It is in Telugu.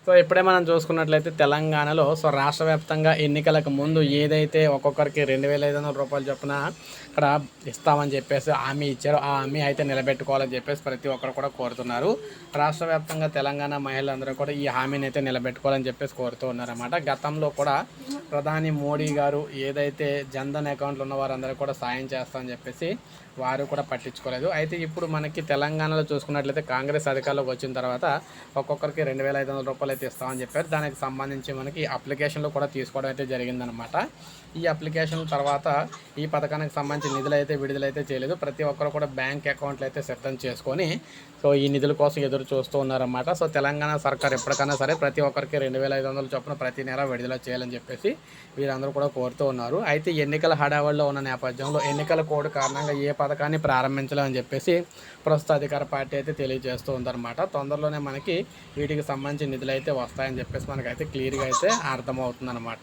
సో ఇప్పుడే మనం చూసుకున్నట్లయితే తెలంగాణలో రాష్ట్ర వ్యాప్తంగా ఎన్నికలకు ముందు ఏదైతే ఒక్కొక్కరికి 2,500 రూపాయలు చొప్పున అక్కడ ఇస్తామని చెప్పేసి హామీ ఇచ్చారో ఆ హామీ అయితే నిలబెట్టుకోవాలని చెప్పేసి ప్రతి ఒక్కరు కూడా కోరుతున్నారు. రాష్ట్ర వ్యాప్తంగా తెలంగాణ మహిళలందరూ కూడా ఈ హామీని అయితే నిలబెట్టుకోవాలని చెప్పేసి కోరుతూ ఉన్నారన్నమాట. గతంలో కూడా ప్రధాని మోడీ గారు ఏదైతే జన్ధన్ అకౌంట్లు ఉన్న వారందరూ కూడా సాయం చేస్తామని చెప్పేసి వారు కూడా పట్టించుకోలేదు. అయితే ఇప్పుడు మనకి తెలంగాణలో చూసుకున్నట్లయితే కాంగ్రెస్ అధికారంలోకి వచ్చిన తర్వాత ఒక్కొక్కరికి 2,500 రూపాయలు అయితే ఇస్తామని చెప్పారు. దానికి సంబంధించి మనకి అప్లికేషన్లు కూడా తీసుకోవడం అయితే జరిగిందనమాట. ఈ అప్లికేషన్ తర్వాత ఈ పథకానికి సంబంధించి నిధులు అయితే విడుదలైతే చేయలేదు. ప్రతి ఒక్కరు కూడా బ్యాంక్ అకౌంట్లు అయితే సిద్ధం చేసుకొని ఈ నిధుల కోసం ఎదురు చూస్తూ ఉన్నారన్నమాట. తెలంగాణ సర్కార్ ఎప్పటికైనా సరే ప్రతి ఒక్కరికి 2,500 చొప్పున ప్రతి నెల విడుదల చేయాలని చెప్పేసి వీరందరూ కూడా కోరుతూ ఉన్నారు. అయితే ఎన్నికల హడావుడిలో ఉన్న నేపథ్యంలో ఎన్నికల కోడ్ కారణంగా ఏ పథకాన్ని ప్రారంభించాలని చెప్పేసి ప్రస్తుత అధికార పార్టీ అయితే తెలియజేస్తూ ఉందన్నమాట. తొందరలోనే మనకి వీటికి సంబంధించి నిధులు అయితే వస్తాయని చెప్పేసి మనకైతే క్లియర్గా అయితే అర్థమవుతుందన్నమాట.